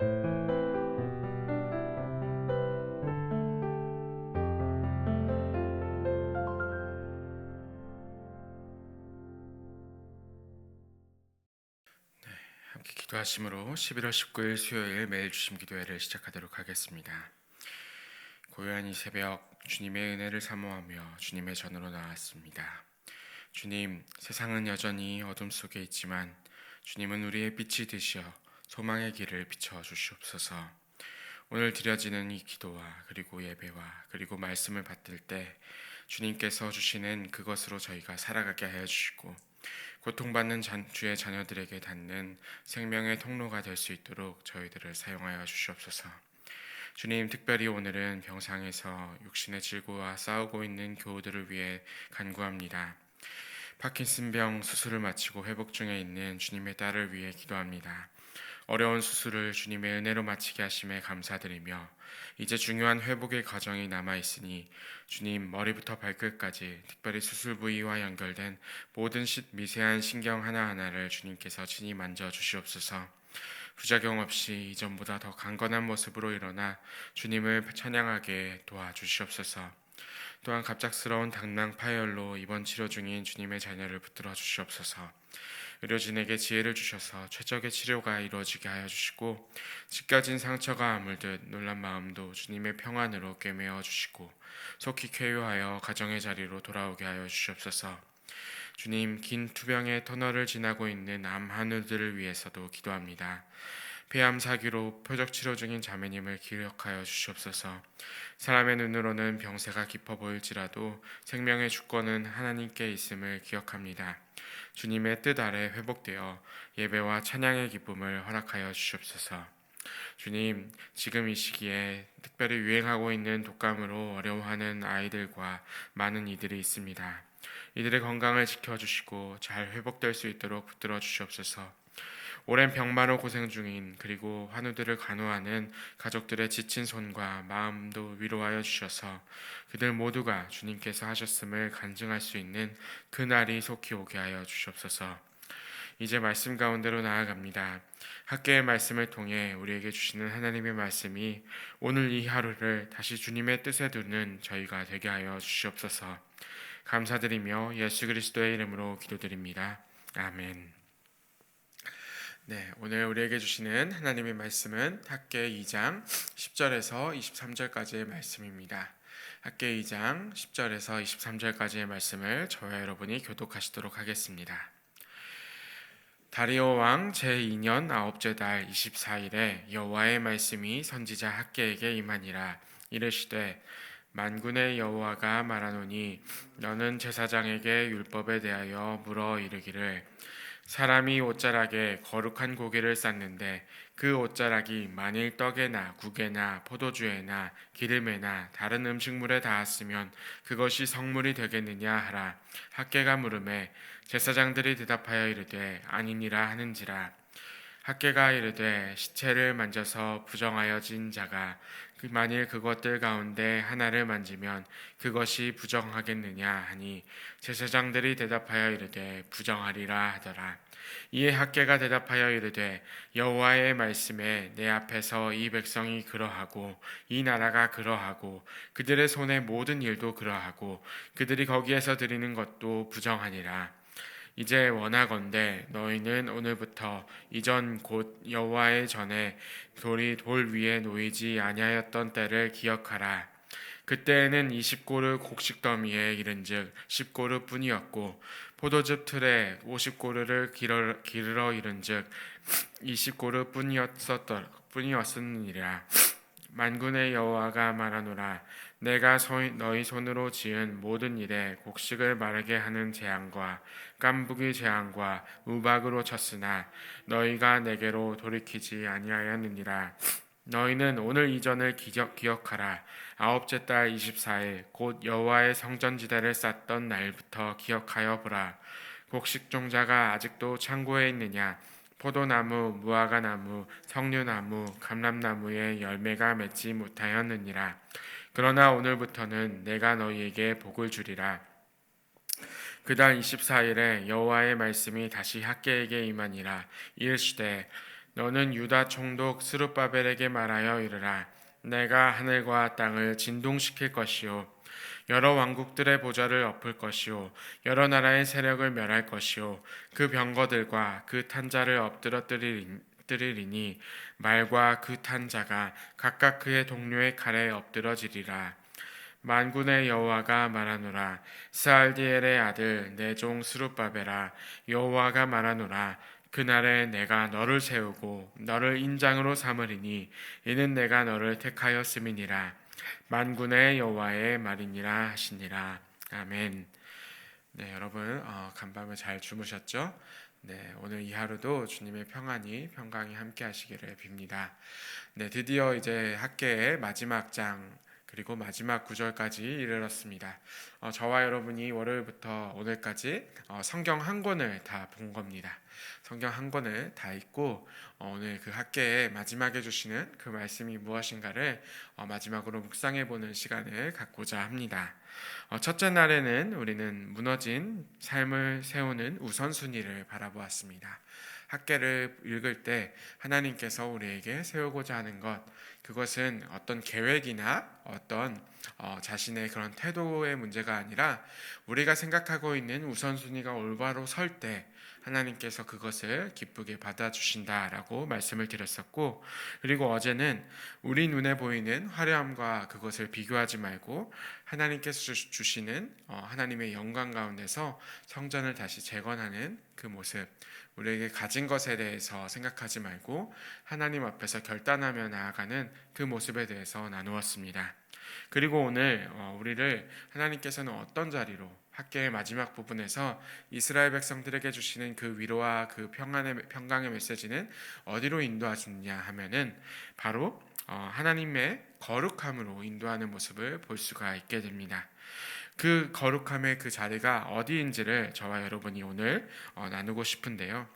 함께 기도하심으로 11월 19일 수요일 매일 주심 기도회를 시작하도록 하겠습니다. 고요한 이 새벽 주님의 은혜를 사모하며 주님의 전으로 나왔습니다. 주님, 세상은 여전히 어둠 속에 있지만 주님은 우리의 빛이 되시어 소망의 길을 비춰 주시옵소서. 오늘 드려지는 이 기도와 그리고 예배와 그리고 말씀을 받들 때 주님께서 주시는 그것으로 저희가 살아가게 하여 주시고 고통받는 주의 자녀들에게 닿는 생명의 통로가 될 수 있도록 저희들을 사용하여 주시옵소서. 주님, 특별히 오늘은 병상에서 육신의 질고와 싸우고 있는 교우들을 위해 간구합니다. 파킨슨병 수술을 마치고 회복 중에 있는 주님의 딸을 위해 기도합니다. 어려운 수술을 주님의 은혜로 마치게 하심에 감사드리며 이제 중요한 회복의 과정이 남아있으니 주님, 머리부터 발끝까지 특별히 수술 부위와 연결된 모든 미세한 신경 하나하나를 주님께서 친히 만져주시옵소서. 부작용 없이 이전보다 더 강건한 모습으로 일어나 주님을 찬양하게 도와주시옵소서. 또한 갑작스러운 당장 파열로 이번 치료 중인 주님의 자녀를 붙들어 주시옵소서. 의료진에게 지혜를 주셔서 최적의 치료가 이루어지게 하여 주시고 찢겨진 상처가 아물듯 놀란 마음도 주님의 평안으로 꿰매어 주시고 속히 쾌유하여 가정의 자리로 돌아오게 하여 주시옵소서. 주님, 긴 투병의 터널을 지나고 있는 암 환우들을 위해서도 기도합니다. 폐암 사기로 표적 치료 중인 자매님을 기억하여 주시옵소서. 사람의 눈으로는 병세가 깊어 보일지라도 생명의 주권은 하나님께 있음을 기억합니다. 주님의 뜻 아래 회복되어 예배와 찬양의 기쁨을 허락하여 주시옵소서. 주님, 지금 이 시기에 특별히 유행하고 있는 독감으로 어려워하는 아이들과 많은 이들이 있습니다. 이들의 건강을 지켜주시고 잘 회복될 수 있도록 붙들어 주시옵소서. 오랜 병마로 고생 중인 그리고 환우들을 간호하는 가족들의 지친 손과 마음도 위로하여 주셔서 그들 모두가 주님께서 하셨음을 간증할 수 있는 그날이 속히 오게 하여 주시옵소서. 이제 말씀 가운데로 나아갑니다. 학계의 말씀을 통해 우리에게 주시는 하나님의 말씀이 오늘 이 하루를 다시 주님의 뜻에 두는 저희가 되게 하여 주시옵소서. 감사드리며 예수 그리스도의 이름으로 기도드립니다. 아멘. 네, 오늘 우리에게 주시는 하나님의 말씀은 학계 2장 10절에서 23절까지의 말씀입니다. 학계 2장 10절에서 23절까지의 말씀을 저와 여러분이 교독하시도록 하겠습니다. 다리오 왕 제2년 9째 달 24일에 여호와의 말씀이 선지자 학계에게 임하니라. 이르시되 만군의 여호와가 말하노니 너는 제사장에게 율법에 대하여 물어 이르기를 사람이 옷자락에 거룩한 고기를 쌓는데 그 옷자락이 만일 떡에나 국에나 포도주에나 기름에나 다른 음식물에 닿았으면 그것이 성물이 되겠느냐 하라. 학계가 물음에 제사장들이 대답하여 이르되 아니니라 하는지라. 학계가 이르되 시체를 만져서 부정하여진 자가 만일 그것들 가운데 하나를 만지면 그것이 부정하겠느냐 하니 제사장들이 대답하여 이르되 부정하리라 하더라. 이에 학계가 대답하여 이르되 여호와의 말씀에 내 앞에서 이 백성이 그러하고 이 나라가 그러하고 그들의 손의 모든 일도 그러하고 그들이 거기에서 드리는 것도 부정하니라. 이제 원하건대 너희는 오늘부터 이전 곧 여호와의 전에 돌이 돌 위에 놓이지 아니하였던 때를 기억하라. 그때에는 20고르 곡식 더미에 이른즉 10고르 뿐이었고 포도즙 틀에 50고르를 기르러 이른즉 20고르 뿐이었으니라. 만군의 여호와가 말하노라. 내가 너희 손으로 지은 모든 일에 곡식을 마르게 하는 재앙과 깐부기 재앙과 우박으로 쳤으나 너희가 내게로 돌이키지 아니하였느니라. 너희는 오늘 이전을 기억하라. 9째 달 24일 곧 여호와의 성전지대를 쌓던 날부터 기억하여 보라. 곡식 종자가 아직도 창고에 있느냐? 포도나무, 무화과나무, 석류나무, 감람나무에 열매가 맺지 못하였느니라. 그러나 오늘부터는 내가 너희에게 복을 주리라. 그달 24일에 여호와의 말씀이 다시 학계에게 임하니라. 이르시되 너는 유다 총독 스룹바벨에게 말하여 이르라. 내가 하늘과 땅을 진동시킬 것이요 여러 왕국들의 보좌를 엎을 것이요 여러 나라의 세력을 멸할 것이요 그 병거들과 그 탄자를 엎드러뜨리리니 말과 그 탄자가 각각 그의 동료의 칼에 엎드러지리라. 만군의 여호와가 말하노라. 스알디엘의 아들 내 종 스룹바벨아, 여호와가 말하노라. 그날에 내가 너를 세우고 너를 인장으로 삼으리니 이는 내가 너를 택하였음이니라. 만군의 여호와의 말이니라 하시니라. 아멘. 네, 여러분 간밤에 잘 주무셨죠? 네, 오늘 이 하루도 주님의 평강이 함께 하시기를 빕니다. 네, 드디어 이제 학계의 마지막 장 그리고 마지막 구절까지 이르렀습니다. 저와 여러분이 월요일부터 오늘까지 성경 한 권을 다 본 겁니다. 성경 한 권을 다 읽고 오늘 그 학계의 마지막에 주시는 그 말씀이 무엇인가를 마지막으로 묵상해 보는 시간을 갖고자 합니다. 첫째 날에는 우리는 무너진 삶을 세우는 우선순위를 바라보았습니다. 학계를 읽을 때 하나님께서 우리에게 세우고자 하는 것, 그것은 어떤 계획이나 어떤 자신의 그런 태도의 문제가 아니라 우리가 생각하고 있는 우선순위가 올바로 설 때 하나님께서 그것을 기쁘게 받아주신다라고 말씀을 드렸었고, 그리고 어제는 우리 눈에 보이는 화려함과 그것을 비교하지 말고 하나님께서 주시는 하나님의 영광 가운데서 성전을 다시 재건하는 그 모습, 우리에게 가진 것에 대해서 생각하지 말고 하나님 앞에서 결단하며 나아가는 그 모습에 대해서 나누었습니다. 그리고 오늘 우리를 하나님께서는 어떤 자리로 학계의 마지막 부분에서 이스라엘 백성들에게 주시는 그 위로와 그 평강의 메시지는 어디로 인도하시느냐 하면은 바로 하나님의 거룩함으로 인도하는 모습을 볼 수가 있게 됩니다. 그 거룩함의 그 자리가 어디인지를 저와 여러분이 오늘 나누고 싶은데요.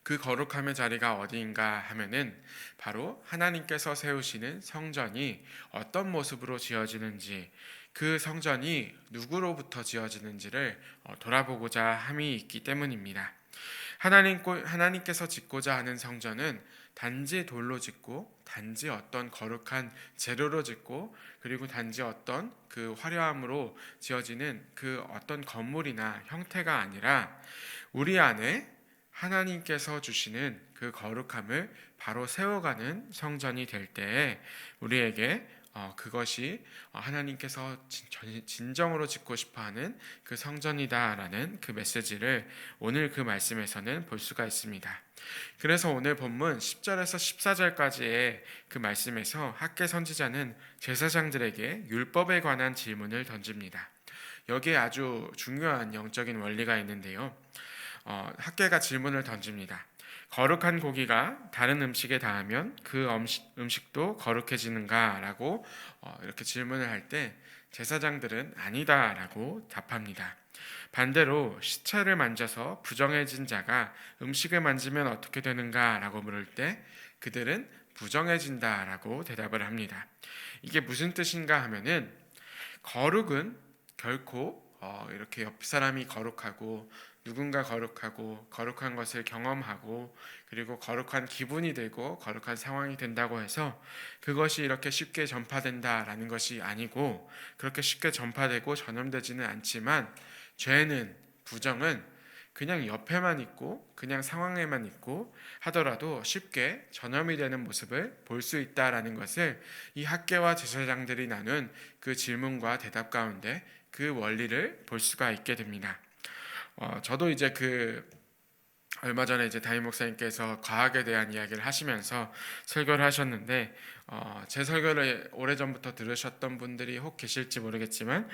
그 거룩함의 자리가 어디인가 하면은 바로 하나님께서 세우시는 성전이 어떤 모습으로 지어지는지, 그 성전이 누구로부터 지어지는지를 돌아보고자 함이 있기 때문입니다. 하나님께서 짓고자 하는 성전은 단지 돌로 짓고 단지 어떤 거룩한 재료로 짓고 그리고 단지 어떤 그 화려함으로 지어지는 그 어떤 건물이나 형태가 아니라 우리 안에 하나님께서 주시는 그 거룩함을 바로 세워가는 성전이 될 때에 우리에게 그것이 하나님께서 진정으로 짓고 싶어하는 그 성전이다라는 그 메시지를 오늘 그 말씀에서는 볼 수가 있습니다. 그래서 오늘 본문 10절에서 14절까지의 그 말씀에서 학계 선지자는 제사장들에게 율법에 관한 질문을 던집니다. 여기에 아주 중요한 영적인 원리가 있는데요. 학계가 질문을 던집니다. 거룩한 고기가 다른 음식에 닿으면 그 음식도 거룩해지는가? 라고 이렇게 질문을 할 때 제사장들은 아니다라고 답합니다. 반대로 시체를 만져서 부정해진 자가 음식을 만지면 어떻게 되는가? 라고 물을 때 그들은 부정해진다라고 대답을 합니다. 이게 무슨 뜻인가 하면은 거룩은 결코 이렇게 옆 사람이 거룩하고 누군가 거룩하고 거룩한 것을 경험하고 그리고 거룩한 기분이 들고 거룩한 상황이 된다고 해서 그것이 이렇게 쉽게 전파된다라는 것이 아니고, 그렇게 쉽게 전파되고 전염되지는 않지만 죄는, 부정은 그냥 옆에만 있고 그냥 상황에만 있고 하더라도 쉽게 전염이 되는 모습을 볼 수 있다라는 것을 이 학계와 제사장들이 나눈 그 질문과 대답 가운데 그 원리를 볼 수가 있게 됩니다. 저도 이제 얼마 전에 이제 담임 목사님께서 과학에 대한 이야기를 하시면서 설교를 하셨는데 제 설교를 오래전부터 들으셨던 분들이 혹 계실지 모르겠지만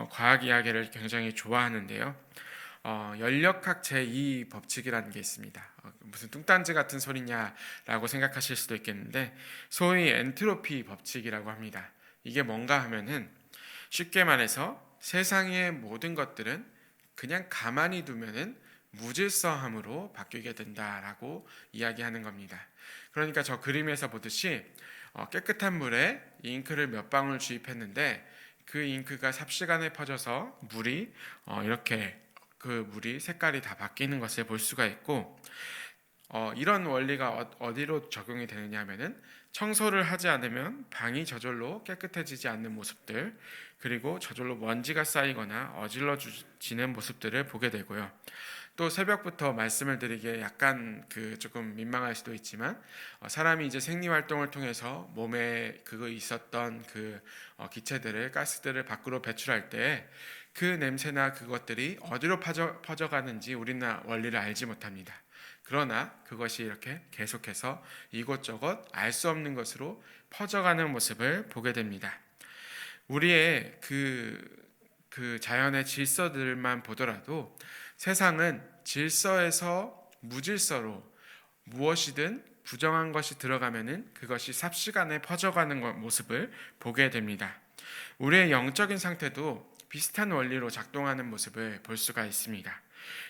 과학 이야기를 굉장히 좋아하는데요. 연력학 제2 법칙이라는 게 있습니다. 무슨 뚱딴지 같은 소리냐라고 생각하실 수도 있겠는데 소위 엔트로피 법칙이라고 합니다. 이게 뭔가 하면은 쉽게 말해서 세상의 모든 것들은 그냥 가만히 두면은 무질서함으로 바뀌게 된다라고 이야기하는 겁니다. 그러니까 저 그림에서 보듯이 깨끗한 물에 잉크를 몇 방울 주입했는데 그 잉크가 삽시간에 퍼져서 물이 이렇게 그 물이 색깔이 다 바뀌는 것을 볼 수가 있고, 이런 원리가 어디로 적용이 되느냐 하면은 청소를 하지 않으면 방이 깨끗해지지 않는 모습들, 그리고 저절로 먼지가 쌓이거나 어질러지는 모습들을 보게 되고요. 또 새벽부터 말씀을 드리기에 약간 조금 민망할 수도 있지만, 사람이 이제 생리 활동을 통해서 몸에 있었던 기체들을, 가스들을 밖으로 배출할 때 그 냄새나 그것들이 어디로 퍼져가는지 우리는 원리를 알지 못합니다. 그러나 그것이 이렇게 계속해서 이곳저곳 알 수 없는 것으로 퍼져가는 모습을 보게 됩니다. 우리의 그 자연의 질서들만 보더라도 세상은 질서에서 무질서로 무엇이든 부정한 것이 들어가면은 그것이 삽시간에 퍼져가는 모습을 보게 됩니다. 우리의 영적인 상태도 비슷한 원리로 작동하는 모습을 볼 수가 있습니다.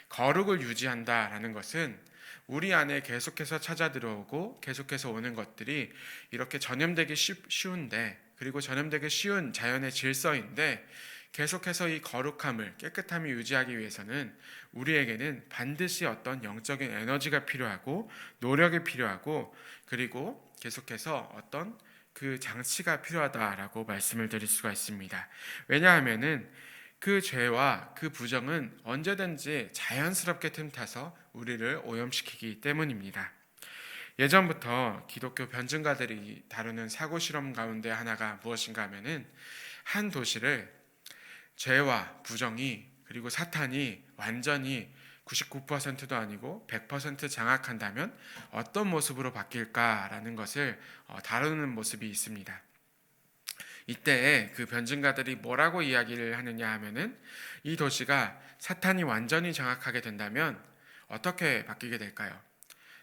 거룩을 유지한다라는 것은 우리 안에 계속해서 찾아 들어오고 계속해서 오는 것들이 이렇게 전염되기 쉬운데, 그리고 전염되기 쉬운 자연의 질서인데, 계속해서 이 거룩함을, 깨끗함을 유지하기 위해서는 우리에게는 반드시 어떤 영적인 에너지가 필요하고 노력이 필요하고, 그리고 계속해서 어떤 그 장치가 필요하다라고 말씀을 드릴 수가 있습니다. 왜냐하면은 그 죄와 그 부정은 언제든지 자연스럽게 틈타서 우리를 오염시키기 때문입니다. 예전부터 기독교 변증가들이 다루는 사고 실험 가운데 하나가 무엇인가 하면은, 한 도시를 죄와 부정이, 그리고 사탄이 완전히 99%도 아니고 100% 장악한다면 어떤 모습으로 바뀔까라는 것을 다루는 모습이 있습니다. 이때 그 변증가들이 뭐라고 이야기를 하느냐 하면은, 이 도시가 사탄이 완전히 장악하게 된다면 어떻게 바뀌게 될까요?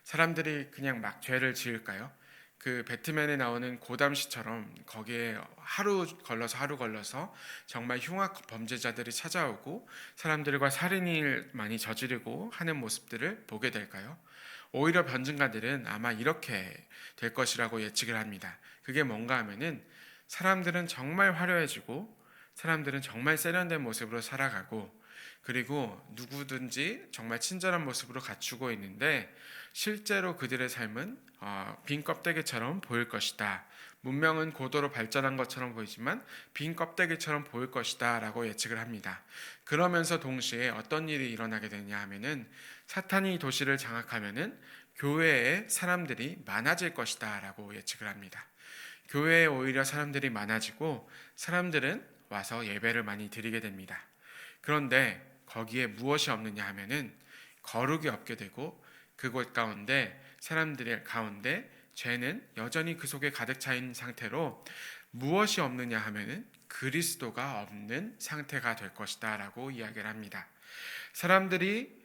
사람들이 그냥 막 죄를 지을까요? 그 배트맨에 나오는 고담 씨처럼 거기에 하루 걸러서 정말 흉악 범죄자들이 찾아오고 사람들과 살인을 많이 저지르고 하는 모습들을 보게 될까요? 오히려 변증가들은 아마 이렇게 될 것이라고 예측을 합니다. 그게 뭔가 하면은, 사람들은 정말 화려해지고 사람들은 정말 세련된 모습으로 살아가고, 그리고 누구든지 정말 친절한 모습으로 갖추고 있는데 실제로 그들의 삶은 빈 껍데기처럼 보일 것이다. 문명은 고도로 발전한 것처럼 보이지만 빈 껍데기처럼 보일 것이다 라고 예측을 합니다. 그러면서 동시에 어떤 일이 일어나게 되냐 하면은, 사탄이 도시를 장악하면은 교회에 사람들이 많아질 것이다 라고 예측을 합니다. 교회에 오히려 사람들이 많아지고 사람들은 와서 예배를 많이 드리게 됩니다. 그런데 거기에 무엇이 없느냐 하면은 거룩이 없게 되고, 그곳 가운데 사람들 가운데 죄는 여전히 그 속에 가득 차 있는 상태로 무엇이 없느냐 하면은 그리스도가 없는 상태가 될 것이다 라고 이야기를 합니다. 사람들이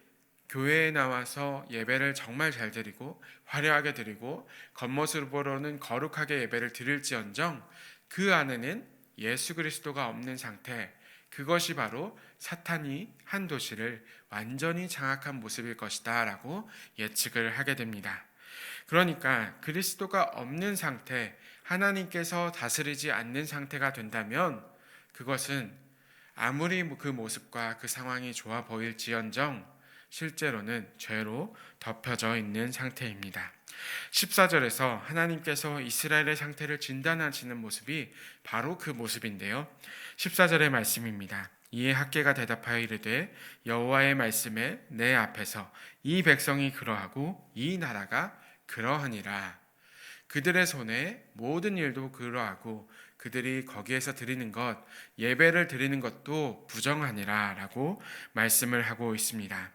교회에 나와서 예배를 정말 잘 드리고 화려하게 드리고 겉모습으로는 거룩하게 예배를 드릴지언정 그 안에는 예수 그리스도가 없는 상태, 그것이 바로 사탄이 한 도시를 완전히 장악한 모습일 것이다 라고 예측을 하게 됩니다. 그러니까 그리스도가 없는 상태, 하나님께서 다스리지 않는 상태가 된다면 그것은 아무리 그 모습과 그 상황이 좋아 보일지언정 실제로는 죄로 덮여져 있는 상태입니다. 14절에서 하나님께서 이스라엘의 상태를 진단하시는 모습이 바로 그 모습인데요. 14절의 말씀입니다. 이에 학개가 대답하여 이르되 여호와의 말씀에 내 앞에서 이 백성이 그러하고 이 나라가 그러하니라. 그들의 손에 모든 일도 그러하고 그들이 거기에서 드리는 것, 예배를 드리는 것도 부정하니라 라고 말씀을 하고 있습니다.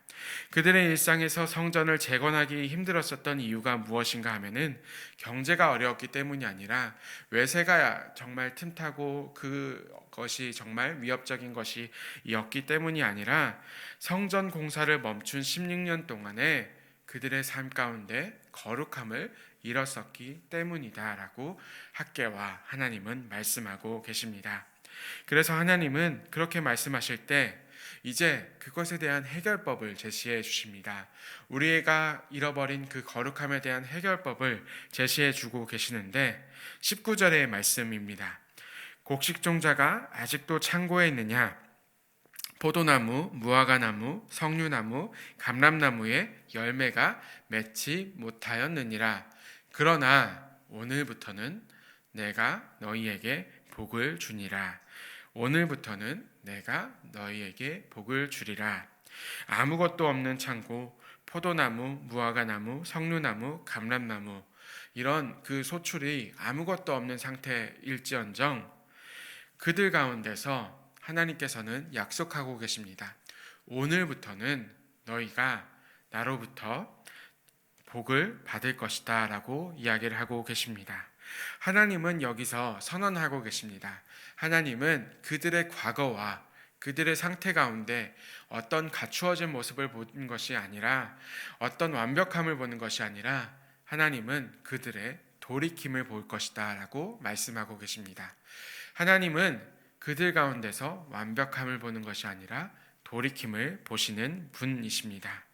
그들의 일상에서 성전을 재건하기 힘들었었던 이유가 무엇인가 하면은 경제가 어려웠기 때문이 아니라 외세가 정말 틈타고 그것이 정말 위협적인 것이었기 때문이 아니라 성전 공사를 멈춘 16년 동안에 그들의 삶 가운데 거룩함을 잃었었기 때문이다라고 학개와 하나님은 말씀하고 계십니다. 그래서 하나님은 그렇게 말씀하실 때 이제 그것에 대한 해결법을 제시해 주십니다. 우리가 잃어버린 그 거룩함에 대한 해결법을 제시해 주고 계시는데 19절의 말씀입니다. 곡식종자가 아직도 창고에 있느냐? 포도나무, 무화과나무, 석류나무, 감람나무에 열매가 맺지 못하였느니라. 그러나 오늘부터는 내가 너희에게 복을 주니라. 오늘부터는 내가 너희에게 복을 주리라. 아무것도 없는 창고, 포도나무, 무화과나무, 석류나무, 감람나무, 이런 그 소출이 아무것도 없는 상태일지언정 그들 가운데서 하나님께서는 약속하고 계십니다. 오늘부터는 너희가 나로부터 복을 받을 것이다 라고 이야기를 하고 계십니다. 하나님은 여기서 선언하고 계십니다. 하나님은 그들의 과거와 그들의 상태 가운데 어떤 갖추어진 모습을 보는 것이 아니라, 어떤 완벽함을 보는 것이 아니라 하나님은 그들의 돌이킴을 볼 것이다 라고 말씀하고 계십니다. 하나님은 그들 가운데서 완벽함을 보는 것이 아니라 돌이킴을 보시는 분이십니다.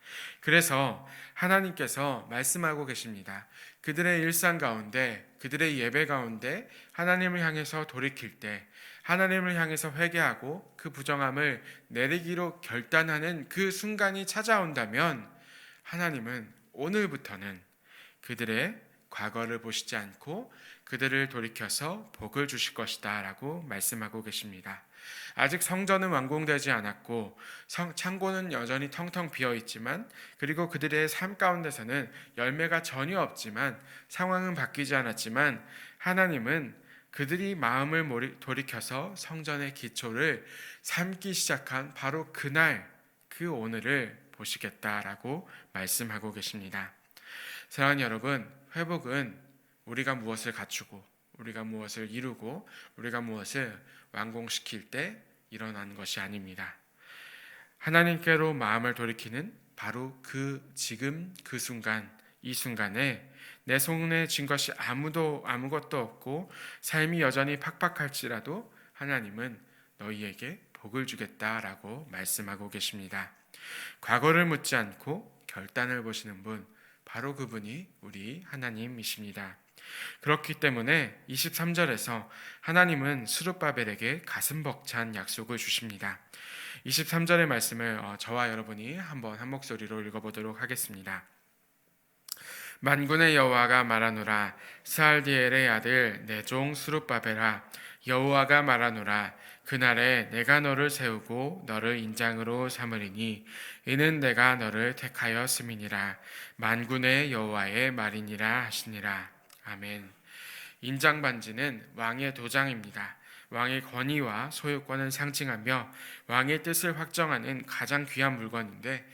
그래서 하나님께서 말씀하고 계십니다. 그들의 일상 가운데, 그들의 예배 가운데 하나님을 향해서 돌이킬 때, 하나님을 향해서 회개하고 그 부정함을 내리기로 결단하는 그 순간이 찾아온다면 하나님은 오늘부터는 그들의 과거를 보시지 않고 그들을 돌이켜서 복을 주실 것이다 라고 말씀하고 계십니다. 아직 성전은 완공되지 않았고 창고는 여전히 텅텅 비어 있지만, 그리고 그들의 삶 가운데서는 열매가 전혀 없지만, 상황은 바뀌지 않았지만 하나님은 그들이 마음을 돌이켜서 성전의 기초를 삼기 시작한 바로 그날, 그 오늘을 보시겠다라고 말씀하고 계십니다. 사랑하는 여러분, 회복은 우리가 무엇을 갖추고, 우리가 무엇을 이루고, 우리가 무엇을 완공시킬 때 일어나는 것이 아닙니다. 하나님께로 마음을 돌이키는 바로 그 지금 그 순간, 이 순간에 내 손에 쥔 것이 아무것도 없고 삶이 여전히 팍팍할지라도 하나님은 너희에게 복을 주겠다라고 말씀하고 계십니다. 과거를 묻지 않고 결단을 보시는 분, 바로 그분이 우리 하나님이십니다. 그렇기 때문에 23절에서 하나님은 스룹바벨에게 가슴 벅찬 약속을 주십니다. 23절의 말씀을 저와 여러분이 한번 한 목소리로 읽어보도록 하겠습니다. 만군의 여호와가 말하노라. 스알디엘의 아들 내 종 스룹바벨아, 여호와가 말하노라. 그날에 내가 너를 세우고 너를 인장으로 삼으리니 이는 내가 너를 택하였음이니라. 만군의 여호와의 말이니라 하시니라. 아멘. 인장반지는 왕의 도장입니다. 왕의 권위와 소유권을 상징하며 왕의 뜻을 확정하는 가장 귀한 물건인데,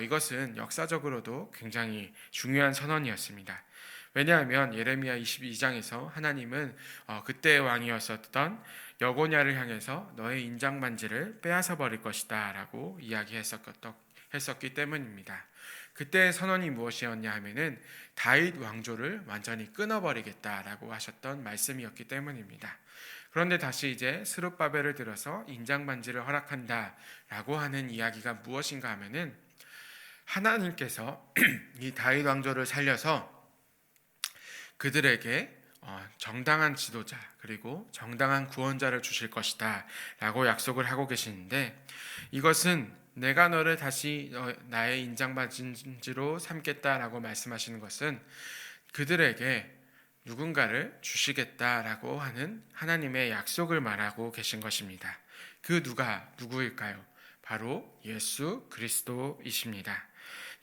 이것은 역사적으로도 굉장히 중요한 선언이었습니다. 왜냐하면 예레미야 22장에서 하나님은 그때의 왕이었었던 여고냐를 향해서 너의 인장반지를 빼앗아 버릴 것이다 라고 이야기했었기 때문입니다. 그때의 선언이 무엇이었냐 하면은 다윗 왕조를 완전히 끊어버리겠다라고 하셨던 말씀이었기 때문입니다. 그런데 다시 이제 스룹바벨을 들어서 인장반지를 허락한다라고 하는 이야기가 무엇인가 하면은 하나님께서 이 다윗 왕조를 살려서 그들에게 정당한 지도자 그리고 정당한 구원자를 주실 것이다 라고 약속을 하고 계시는데, 이것은 내가 너를 다시 나의 인장반지로 삼겠다라고 말씀하시는 것은 그들에게 누군가를 주시겠다라고 하는 하나님의 약속을 말하고 계신 것입니다. 그 누구일까요? 바로 예수 그리스도이십니다.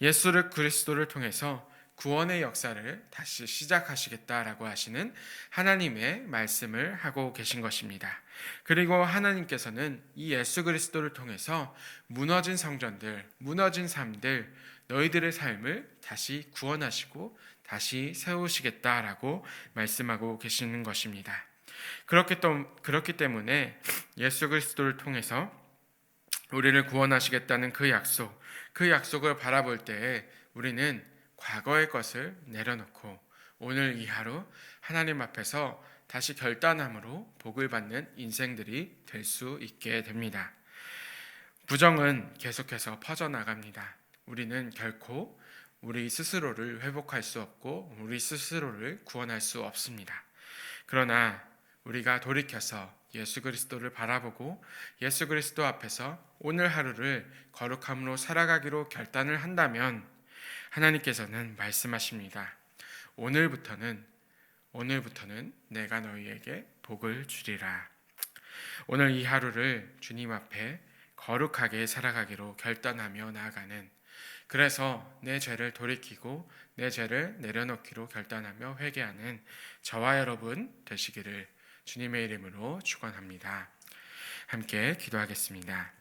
예수 그리스도를 통해서 구원의 역사를 다시 시작하시겠다라고 하시는 하나님의 말씀을 하고 계신 것입니다. 그리고 하나님께서는 이 예수 그리스도를 통해서 무너진 성전들, 무너진 삶들, 너희들의 삶을 다시 구원하시고 다시 세우시겠다라고 말씀하고 계시는 것입니다. 그렇기 때문에 예수 그리스도를 통해서 우리를 구원하시겠다는 그 약속을 바라볼 때에 우리는 과거의 것을 내려놓고 오늘 이 하루 하나님 앞에서 다시 결단함으로 복을 받는 인생들이 될 수 있게 됩니다. 부정은 계속해서 퍼져나갑니다. 우리는 결코 우리 스스로를 회복할 수 없고 우리 스스로를 구원할 수 없습니다. 그러나 우리가 돌이켜서 예수 그리스도를 바라보고 예수 그리스도 앞에서 오늘 하루를 거룩함으로 살아가기로 결단을 한다면 하나님께서는 말씀하십니다. 오늘부터는 내가 너희에게 복을 주리라. 오늘 이 하루를 주님 앞에 거룩하게 살아가기로 결단하며 나아가는, 그래서 내 죄를 돌이키고 내 죄를 내려놓기로 결단하며 회개하는 저와 여러분 되시기를 주님의 이름으로 축원합니다. 함께 기도하겠습니다.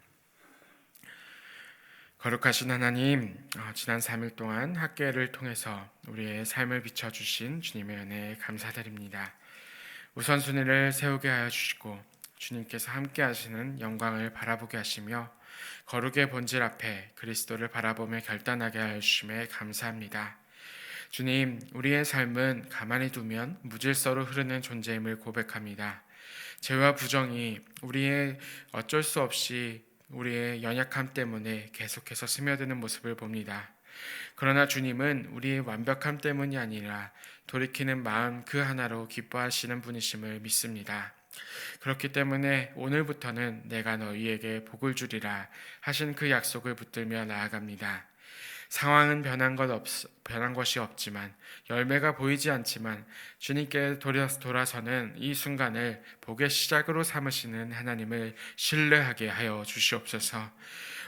거룩하신 하나님, 지난 3일 동안 학계를 통해서 우리의 삶을 비춰주신 주님의 은혜에 감사드립니다. 우선순위를 세우게 하여 주시고 주님께서 함께 하시는 영광을 바라보게 하시며 거룩의 본질 앞에 그리스도를 바라보며 결단하게 하여 주심에 감사합니다. 주님, 우리의 삶은 가만히 두면 무질서로 흐르는 존재임을 고백합니다. 죄와 부정이 우리의 어쩔 수 없이 우리의 연약함 때문에 계속해서 스며드는 모습을 봅니다. 그러나 주님은 우리의 완벽함 때문이 아니라 돌이키는 마음 그 하나로 기뻐하시는 분이심을 믿습니다. 그렇기 때문에 오늘부터는 내가 너희에게 복을 주리라 하신 그 약속을 붙들며 나아갑니다. 상황은 변한 것이 없지만, 열매가 보이지 않지만 주님께 돌아서는 이 순간을 복의 시작으로 삼으시는 하나님을 신뢰하게 하여 주시옵소서.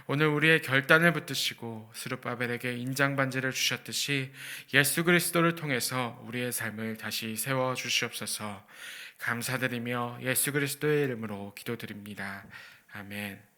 오늘 우리의 결단을 붙드시고 스룹바벨에게 인장반지를 주셨듯이 예수 그리스도를 통해서 우리의 삶을 다시 세워 주시옵소서. 감사드리며 예수 그리스도의 이름으로 기도드립니다. 아멘.